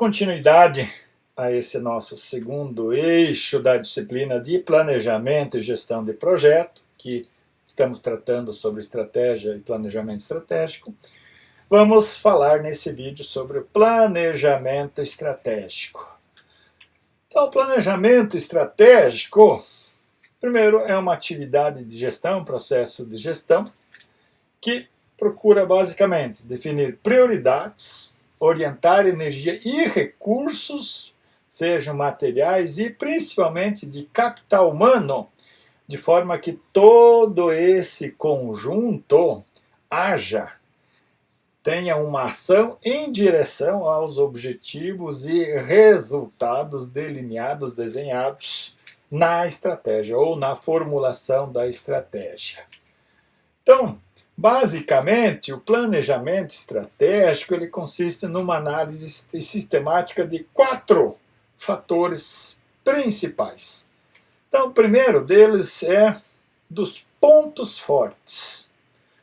continuidade a esse nosso segundo eixo da disciplina de planejamento e gestão de projeto, que estamos tratando sobre estratégia e planejamento estratégico, vamos falar nesse vídeo sobre o planejamento estratégico. Então, o planejamento estratégico, primeiro, é uma atividade de gestão, processo de gestão, que procura basicamente definir prioridades, orientar energia e recursos, sejam materiais e principalmente de capital humano, de forma que todo esse conjunto tenha uma ação em direção aos objetivos e resultados delineados, desenhados na estratégia ou na formulação da estratégia. Então, basicamente, o planejamento estratégico ele consiste numa análise sistemática de 4 fatores principais. Então, o primeiro deles é dos pontos fortes.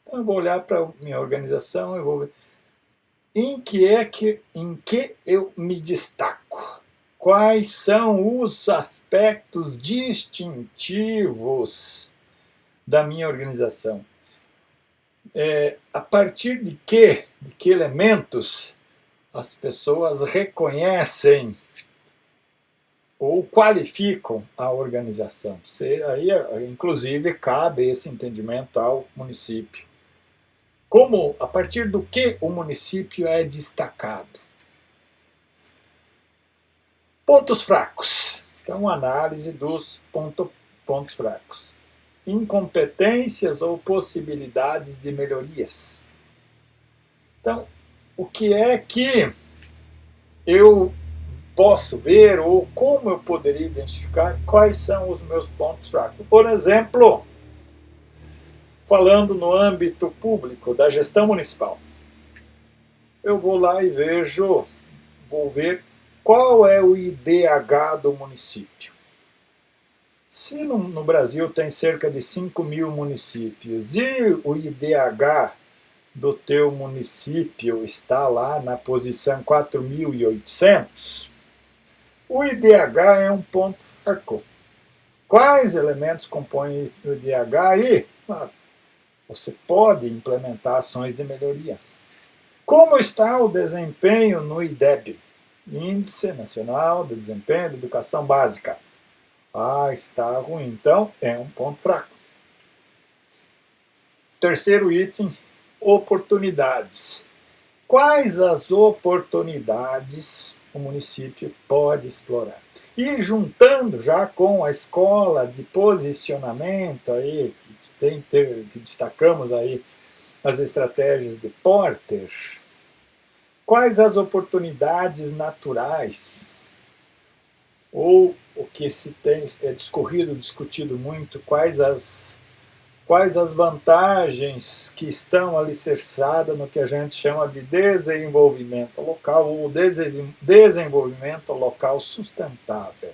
Então, eu vou olhar para a minha organização e vou ver em que eu me destaco. Quais são os aspectos distintivos da minha organização? A partir de que elementos as pessoas reconhecem ou qualificam a organização. Aí, inclusive, cabe esse entendimento ao município. A partir do que o município é destacado? Pontos fracos. Então, análise dos pontos fracos. Incompetências ou possibilidades de melhorias. Então, o que é que eu posso ver ou como eu poderia identificar quais são os meus pontos fracos? Por exemplo, falando no âmbito público, da gestão municipal, eu vou lá e vou ver qual é o IDH do município. Se no Brasil tem cerca de 5.000 municípios e o IDH do teu município está lá na posição 4.800, o IDH é um ponto fraco. Quais elementos compõem o IDH aí? Você pode implementar ações de melhoria. Como está o desempenho no IDEB? Índice Nacional de Desempenho de Educação Básica. Está ruim. Então, é um ponto fraco. Terceiro item, oportunidades. Quais as oportunidades o município pode explorar? E juntando já com a escola de posicionamento, aí, que destacamos aí as estratégias de Porter, quais as oportunidades naturais? Ou o que se tem discutido muito, quais as vantagens que estão alicerçadas no que a gente chama de desenvolvimento local ou desenvolvimento local sustentável.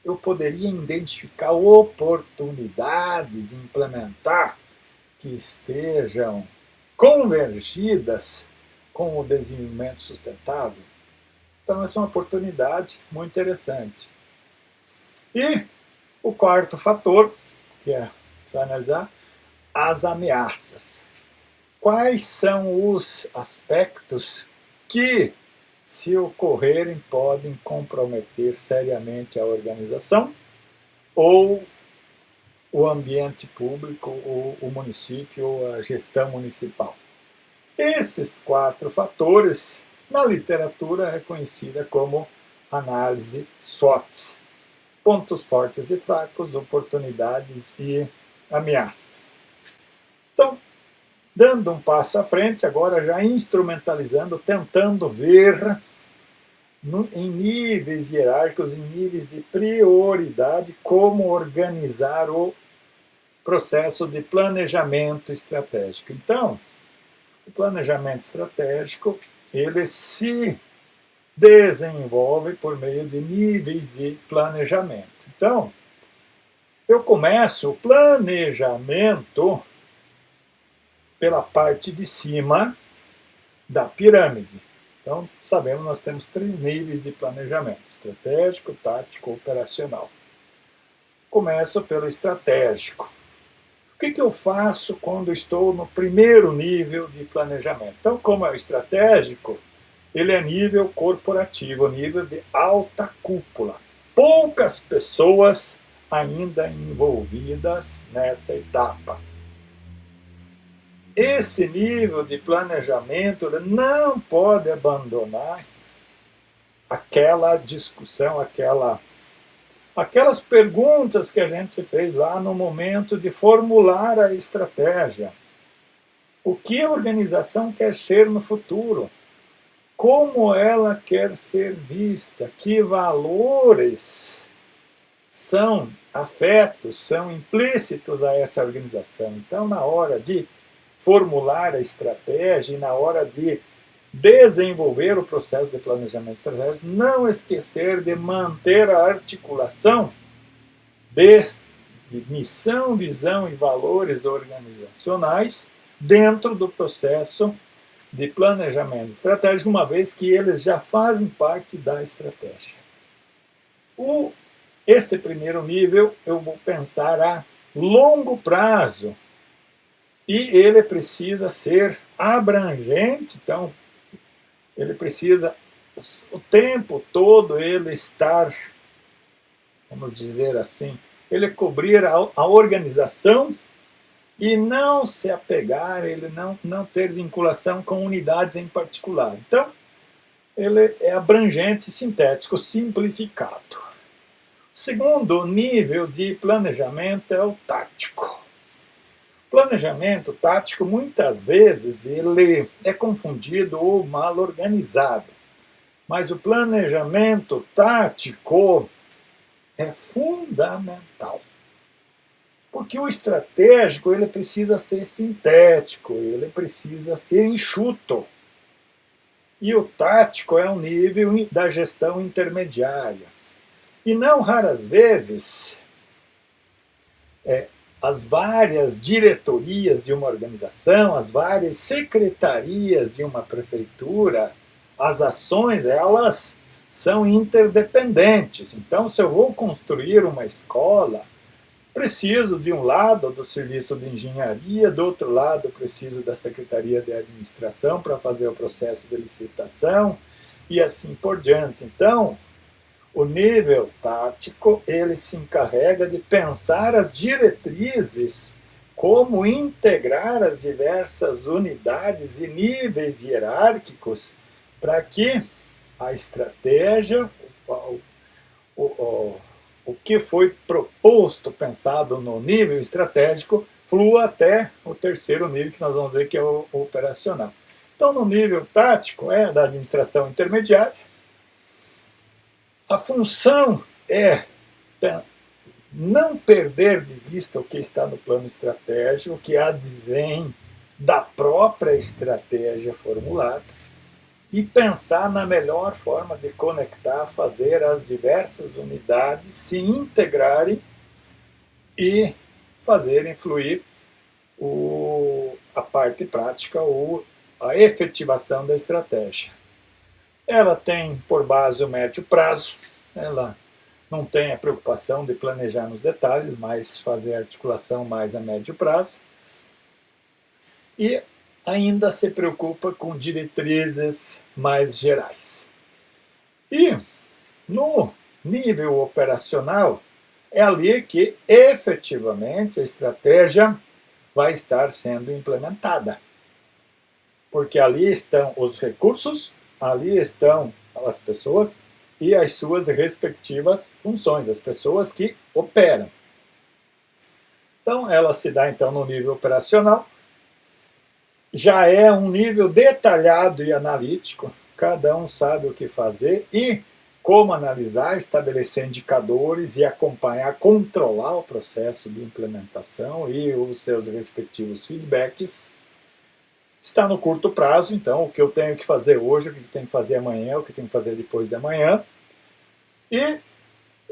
Eu poderia identificar oportunidades de implementar que estejam convergidas com o desenvolvimento sustentável. Então, essa é uma oportunidade muito interessante. E o quarto fator, que é para analisar, as ameaças. Quais são os aspectos que, se ocorrerem, podem comprometer seriamente a organização ou o ambiente público, ou o município, ou a gestão municipal? Esses 4 fatores, na literatura, é conhecida como análise SWOT. Pontos fortes e fracos, oportunidades e ameaças. Então, dando um passo à frente, agora já instrumentalizando, tentando ver em níveis hierárquicos, em níveis de prioridade, como organizar o processo de planejamento estratégico. Então, o planejamento estratégico, ele se desenvolve por meio de níveis de planejamento. Então, eu começo o planejamento pela parte de cima da pirâmide. Então, sabemos que nós temos 3 níveis de planejamento: estratégico, tático, operacional. Começo pelo estratégico. O que eu faço quando estou no primeiro nível de planejamento? Então, como é o estratégico, ele é nível corporativo, nível de alta cúpula. Poucas pessoas ainda envolvidas nessa etapa. Esse nível de planejamento não pode abandonar aquela discussão, aquelas perguntas que a gente fez lá no momento de formular a estratégia. O que a organização quer ser no futuro? Como ela quer ser vista? Que valores são afetos, são implícitos a essa organização? Então, na hora de formular a estratégia e na hora de desenvolver o processo de planejamento estratégico, não esquecer de manter a articulação de missão, visão e valores organizacionais dentro do processo de planejamento estratégico, uma vez que eles já fazem parte da estratégia. Esse primeiro nível eu vou pensar a longo prazo e ele precisa ser abrangente, então ele precisa o tempo todo ele estar, vamos dizer assim, ele cobrir a organização e não se apegar, ele não ter vinculação com unidades em particular. Então, ele é abrangente, sintético, simplificado. O segundo nível de planejamento é o tático. Planejamento tático, muitas vezes, ele é confundido ou mal organizado. Mas o planejamento tático é fundamental. Porque o estratégico ele precisa ser sintético, ele precisa ser enxuto. E o tático é um nível da gestão intermediária. E não raras vezes, as várias diretorias de uma organização, as várias secretarias de uma prefeitura, as ações, elas são interdependentes. Então, se eu vou construir uma escola, preciso de um lado do serviço de engenharia, do outro lado preciso da secretaria de administração para fazer o processo de licitação e assim por diante. Então, o nível tático, ele se encarrega de pensar as diretrizes, como integrar as diversas unidades e níveis hierárquicos para que a estratégia, o que foi proposto, pensado no nível estratégico, flua até o terceiro nível, que nós vamos ver que é o operacional. Então, no nível tático, é da administração intermediária. A função é não perder de vista o que está no plano estratégico, o que advém da própria estratégia formulada, e pensar na melhor forma de conectar, fazer as diversas unidades se integrarem e fazerem fluir a parte prática ou a efetivação da estratégia. Ela tem por base o médio prazo, ela não tem a preocupação de planejar nos detalhes, mas fazer a articulação mais a médio prazo. E ainda se preocupa com diretrizes mais gerais. E no nível operacional, é ali que efetivamente a estratégia vai estar sendo implementada. Porque ali estão os recursos, ali estão as pessoas e as suas respectivas funções, as pessoas que operam. Então, ela se dá então no nível operacional, já é um nível detalhado e analítico, cada um sabe o que fazer e como analisar, estabelecer indicadores e acompanhar, controlar o processo de implementação e os seus respectivos feedbacks. Está no curto prazo, então, o que eu tenho que fazer hoje, o que eu tenho que fazer amanhã, o que eu tenho que fazer depois de amanhã. E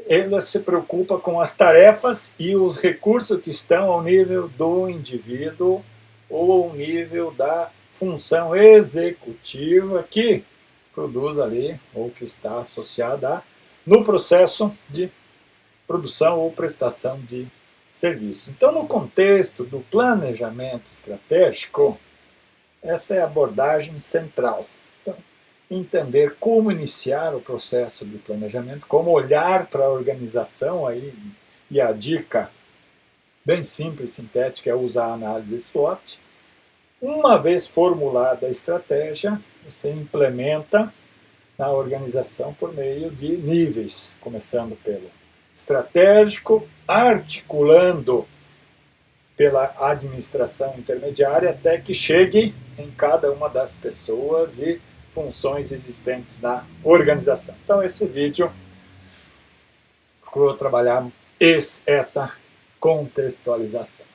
ela se preocupa com as tarefas e os recursos que estão ao nível do indivíduo ou ao nível da função executiva, que produz ali, ou que está associada no processo de produção ou prestação de serviço. Então, no contexto do planejamento estratégico, essa é a abordagem central. Então, entender como iniciar o processo de planejamento, como olhar para a organização, aí, e a dica bem simples, sintética, é usar a análise SWOT. Uma vez formulada a estratégia, você implementa na organização por meio de níveis, começando pelo estratégico, articulando pela administração intermediária até que chegue em cada uma das pessoas e funções existentes na organização. Então, esse vídeo procurou trabalhar essa contextualização.